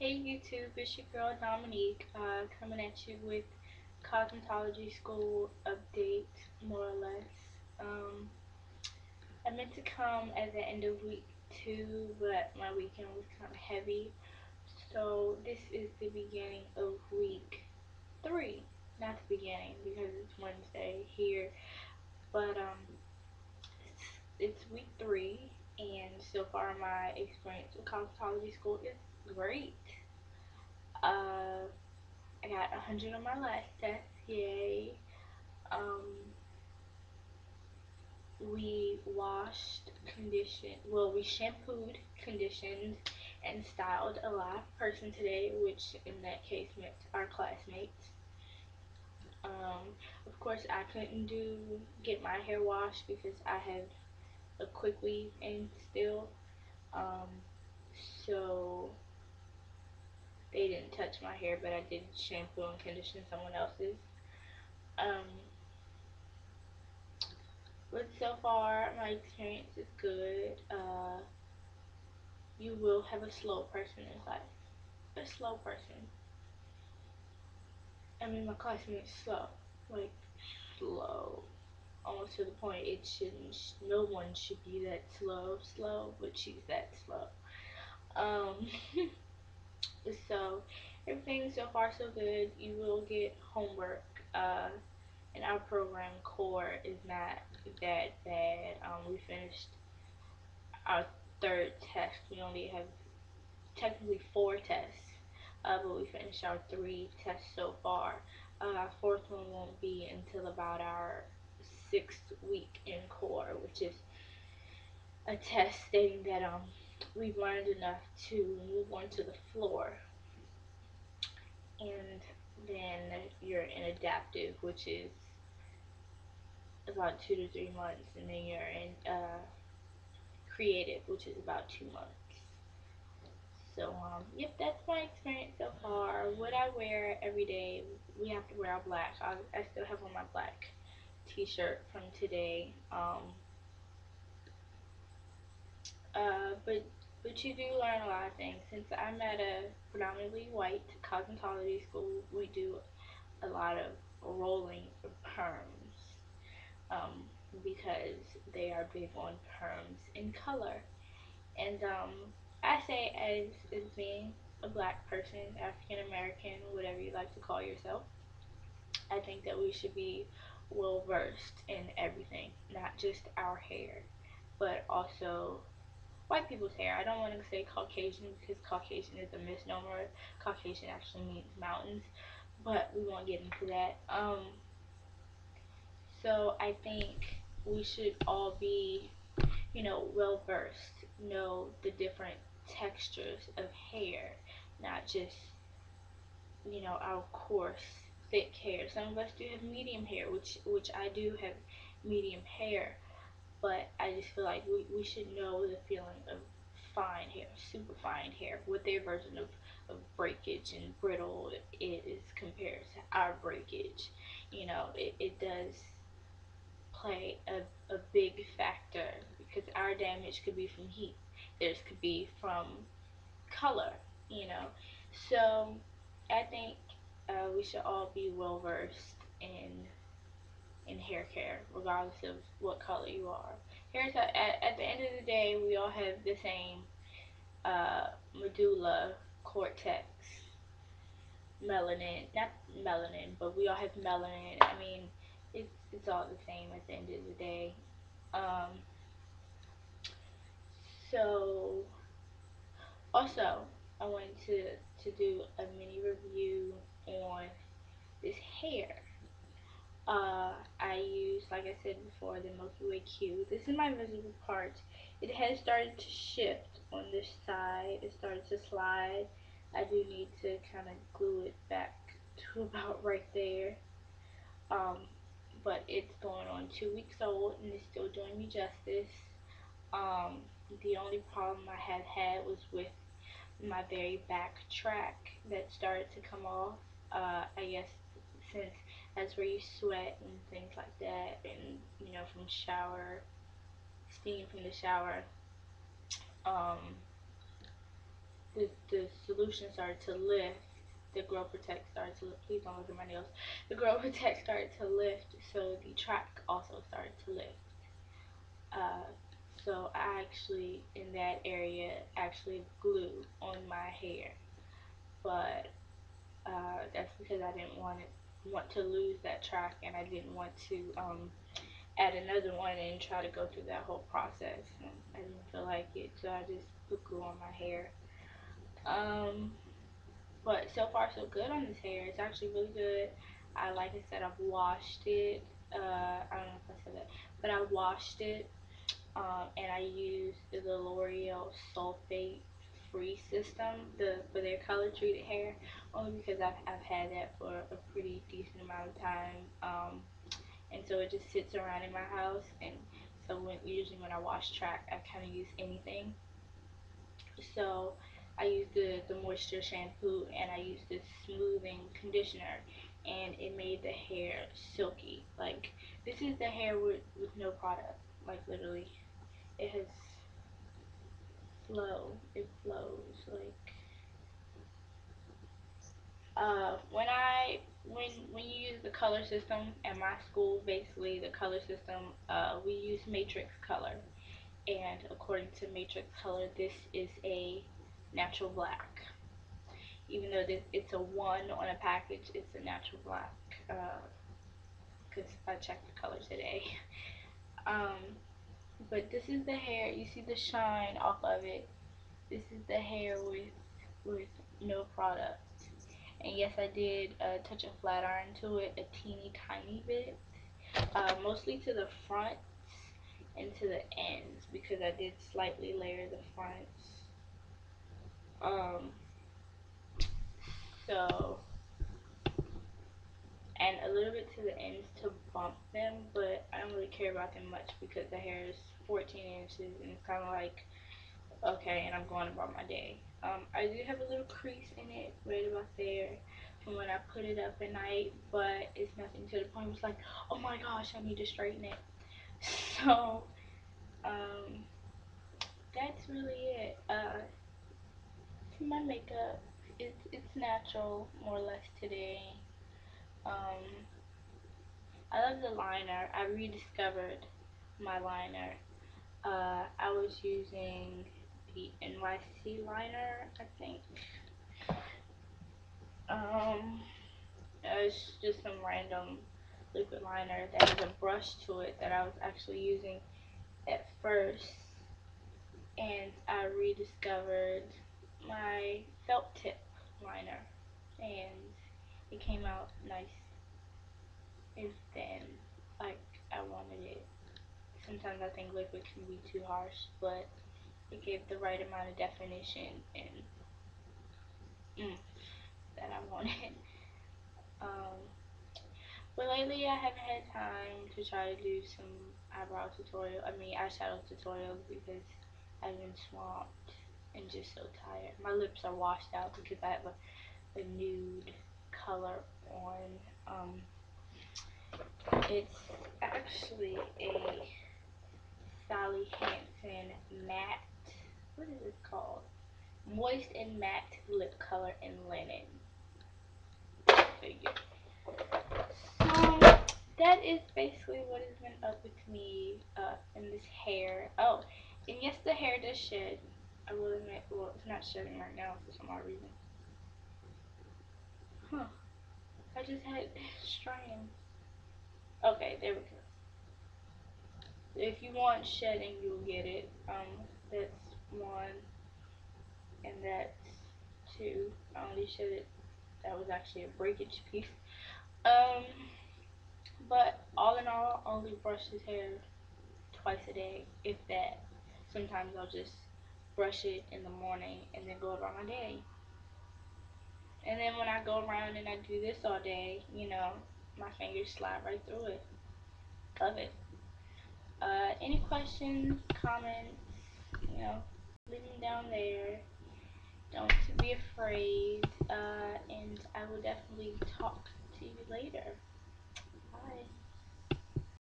Hey YouTube, it's your girl Dominique, coming at you with cosmetology school update, more or less. Um, I meant to come at the end of week 2, but my weekend was kind of heavy. So this is the beginning of week 3. Not the beginning because it's Wednesday here, but it's week 3, and so far my experience with cosmetology school is great. Uh, I got 100 on my last test. Yay. Um, we washed, we shampooed, conditioned, and styled a live person today, which in that case meant our classmates. Of course, I couldn't get my hair washed because I have a quick weave in still. Um, so they didn't touch my hair, but I did shampoo and condition someone else's. Um, But so far, my experience is good. You will have a slow person in class. A slow person. I mean, my classmate's slow. Like, slow. Almost to the point it shouldn't, no one should be that slow, but she's that slow. Um, so, everything so far so good. You will get homework. And our program core is not that bad. We finished our third test. We only have technically 4 tests, but we finished our 3 tests so far. Our fourth one won't be until about our 6th week in core, which is a test stating that we've learned enough to move on to the floor, and then you're in adaptive, which is about 2 to 3 months, and then you're in creative, which is about 2 months. So, yep, that's my experience so far. What I wear every day, we have to wear our black. I still have on my black t-shirt from today. But you do learn a lot of things. Since I'm at a predominantly white cosmetology school, we do a lot of rolling perms, um, because they are big on perms in color. And I say, as being a black person, African American, whatever you like to call yourself, I think that we should be well versed in everything, not just our hair, but also white people's hair. I don't want to say Caucasian because Caucasian is a misnomer. Caucasian actually means mountains, but we won't get into that. So I think we should all be, well versed, know the different textures of hair, not just, our coarse, thick hair. Some of us do have medium hair, which I do have medium hair, but I just feel like we should know the feeling of fine hair, super fine hair, what their version of breakage and brittle is compared to our breakage. It does play a big factor because our damage could be from heat, theirs could be from color, you know. So I think we should all be well versed in hair care, regardless of what color you are. At the end of the day, we all have the same medulla cortex, melanin, not melanin, but we all have melanin. I mean, it's all the same at the end of the day. Um, so also, I wanted to do a mini review on this hair. I use, like I said before, the Milky Way Q. This is my visible part. It has started to shift on this side. It started to slide. I do need to kind of glue it back to about right there. Um, but it's going on 2 weeks old and it's still doing me justice. Um, the only problem I have had was with my very back track that started to come off. I guess since that's where you sweat and things like that, and from shower, steam from the shower. Um, the solution started to lift. The Grow Protect started to lift. Please don't look at my nails. The Grow Protect started to lift, so the track also started to lift. Uh, so I actually, in that area, actually glue on my hair, but that's because I didn't want to lose that track, and I didn't want to add another one and try to go through that whole process. And I didn't feel like it, so I just put glue on my hair. Um, but so far so good on this hair. It's actually really good. Like I said, I've washed it. I don't know if I said that, but I washed it, and I used the L'Oreal sulfate free system for their color treated hair, only because I've had that for a pretty decent amount of time. And so it just sits around in my house, and so usually when I wash track, I kind of use anything. So I use the moisture shampoo, and I use the smoothing conditioner, and it made the hair silky. Like, this is the hair with no product, like literally. It has flow. It flows like when you use the color system at my school, basically the color system, we use matrix color, and according to matrix color, this is a natural black. Even though it's a one on a package, it's a natural black. Because I checked the color today. Um, but this is the hair. You see the shine off of it. This is the hair with no product. And yes, I did touch a flat iron to it a teeny tiny bit, mostly to the fronts and to the ends because I did slightly layer the fronts. Um, so and a little bit to the ends to bump them, but I don't really care about them much because the hair is 14 inches and it's kind of like okay, and I'm going about my day. I do have a little crease in it right about there from when I put it up at night, but it's nothing to the point where it's like, oh my gosh, I need to straighten it. So, um, that's really it. For my makeup, it's natural more or less today. Um, I love the liner. I rediscovered my liner. I was using the NYC liner, I think. Um, it's just some random liquid liner that has a brush to it that I was actually using at first, and I rediscovered my felt tip liner, and it came out nice and thin, like I wanted it. Sometimes I think liquid can be too harsh, but it gave the right amount of definition and that I wanted. Um, but lately I haven't had time to try to do some eyeshadow tutorials because I've been swamped and just so tired. My lips are washed out because I have a nude color on. It's actually a Sally Hansen matte. What is this called? Moist and matte lip color in linen. Figure. So that is basically what has been up with me in this hair. Oh, and yes, the hair does shed. I will admit, well, it's not shedding right now for some odd reason. Huh. I just had strands. Okay, there we go. If you want shedding, you'll get it. That's one, and that's two. I only shed it. That was actually a breakage piece. Um, but all in all, I only brush his hair twice a day, if that. Sometimes I'll just brush it in the morning and then go about my day. And then when I go around and I do this all day, my fingers slide right through it. Love it. Any questions, comments, leave them down there. Don't be afraid. And I will definitely talk to you later. Bye.